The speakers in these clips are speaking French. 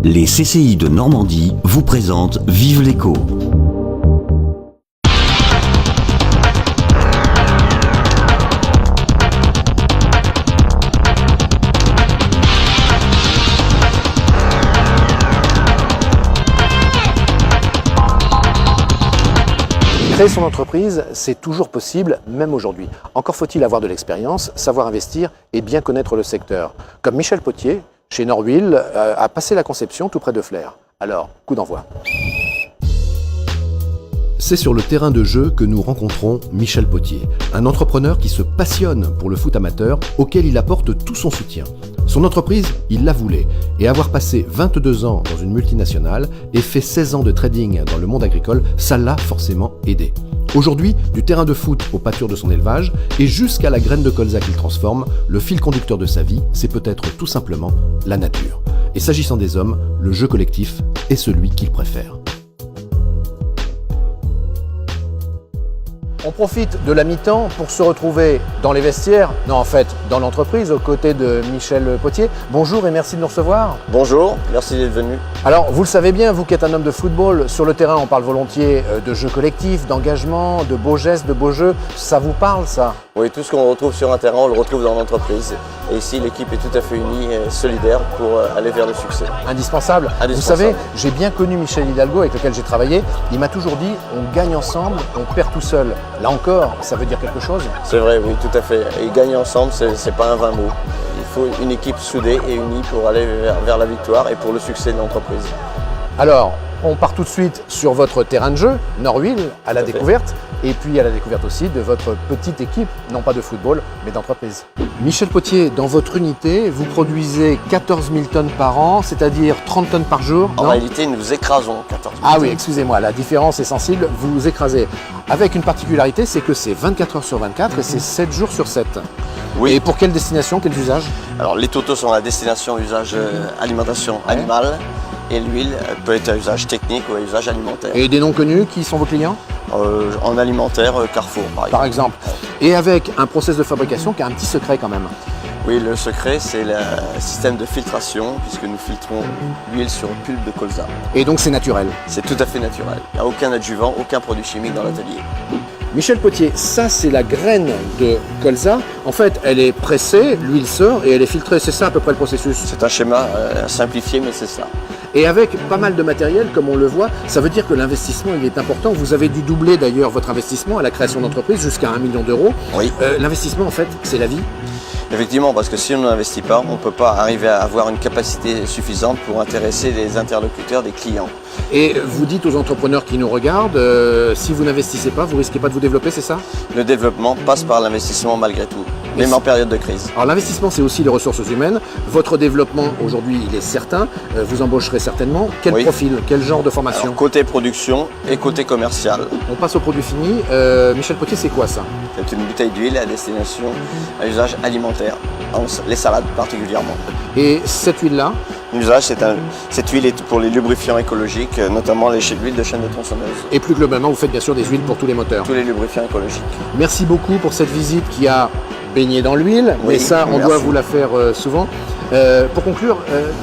Les CCI de Normandie vous présentent Vive l'écho. Créer son entreprise, c'est toujours possible, même aujourd'hui. Encore faut-il avoir de l'expérience, savoir investir et bien connaître le secteur. Comme Michel Potier, chez Norwil, a passé la conception tout près de Flers. Alors, coup d'envoi. C'est sur le terrain de jeu que nous rencontrons Michel Potier, un entrepreneur qui se passionne pour le foot amateur, auquel il apporte tout son soutien. Son entreprise, il la voulait, et avoir passé 22 ans dans une multinationale et fait 16 ans de trading dans le monde agricole, ça l'a forcément aidé. Aujourd'hui, du terrain de foot aux pâtures de son élevage et jusqu'à la graine de colza qu'il transforme, le fil conducteur de sa vie, c'est peut-être tout simplement la nature. Et s'agissant des hommes, le jeu collectif est celui qu'il préfère. On profite de la mi-temps pour se retrouver dans les vestiaires, non en fait dans l'entreprise, aux côtés de Michel Potier. Bonjour et merci de nous recevoir. Bonjour, merci d'être venu. Alors vous le savez bien, vous qui êtes un homme de football, sur le terrain on parle volontiers de jeu collectif, d'engagement, de beaux gestes, de beaux jeux. Ça vous parle ça? Oui, tout ce qu'on retrouve sur un terrain, on le retrouve dans l'entreprise. Et ici, l'équipe est tout à fait unie et solidaire pour aller vers le succès. Indispensable. Vous savez, j'ai bien connu Michel Hidalgo avec lequel j'ai travaillé. Il m'a toujours dit, on gagne ensemble, on perd tout seul. Là encore, ça veut dire quelque chose? C'est vrai, oui, tout à fait. Et gagner ensemble, c'est pas un vain mot. Il faut une équipe soudée et unie pour aller vers la victoire et pour le succès de l'entreprise. Alors, on part tout de suite sur votre terrain de jeu, Norwil, à la découverte, et puis à la découverte aussi de votre petite équipe, non pas de football, mais d'entreprise. Michel Potier, dans votre unité, vous produisez 14 000 tonnes par an, c'est-à-dire 30 tonnes par jour. En réalité, nous écrasons 14 000 tonnes. Ah oui, excusez-moi, la différence est sensible, vous écrasez. Avec une particularité, c'est que c'est 24 heures sur 24 et c'est 7 jours sur 7. Oui. Et pour quelle destination, quels usages? Alors, les totaux sont à destination usage alimentation animale. Et l'huile peut être à usage technique ou à usage alimentaire. Et des noms connus, qui sont vos clients? En alimentaire, Carrefour par exemple. Et avec un process de fabrication qui a un petit secret quand même. Oui, le secret, c'est le système de filtration, puisque nous filtrons l'huile sur pulpe de colza. Et donc c'est naturel? C'est tout à fait naturel. Il n'y a aucun adjuvant, aucun produit chimique dans l'atelier. Michel Potier, ça c'est la graine de colza. En fait, elle est pressée, l'huile sort et elle est filtrée. C'est ça à peu près le processus? C'est un schéma simplifié, mais c'est ça. Et avec pas mal de matériel, comme on le voit, ça veut dire que l'investissement il est important. Vous avez dû doubler d'ailleurs votre investissement à la création d'entreprise jusqu'à 1 million d'euros. Oui. L'investissement en fait, c'est la vie? Effectivement, parce que si on n'investit pas, on ne peut pas arriver à avoir une capacité suffisante pour intéresser les interlocuteurs des clients. Et vous dites aux entrepreneurs qui nous regardent, si vous n'investissez pas, vous risquez pas de vous développer, c'est ça? Le développement passe par l'investissement malgré tout, même en période de crise. Alors l'investissement, c'est aussi les ressources humaines. Votre développement, aujourd'hui, il est certain. Vous embaucherez certainement. Quel profil, quel genre de formation? Alors, côté production et côté commercial. On passe au produit fini. Michel Potier, c'est quoi ça? C'est une bouteille d'huile à destination à usage alimentaire, les salades particulièrement. Et cette huile-là? L'usage, cette huile est pour les lubrifiants écologiques, notamment l'huile de chaîne de tronçonneuse. Et plus globalement, vous faites bien sûr des huiles pour tous les moteurs? Tous les lubrifiants écologiques. Merci beaucoup pour cette visite qui a baigné dans l'huile, mais ça, on doit vous la faire souvent. Pour conclure,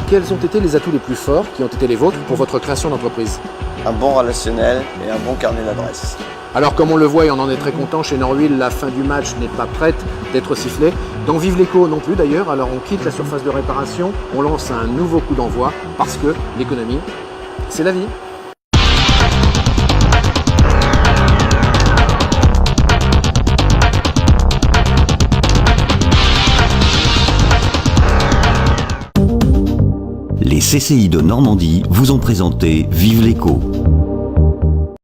quels ont été les atouts les plus forts qui ont été les vôtres pour votre création d'entreprise? Un bon relationnel et un bon carnet d'adresses. Alors comme on le voit et on en est très content, chez Norwil, la fin du match n'est pas prête d'être sifflée. Dans Vive l'écho non plus d'ailleurs, alors on quitte la surface de réparation, on lance un nouveau coup d'envoi parce que l'économie, c'est la vie. Les CCI de Normandie vous ont présenté Vive l'écho.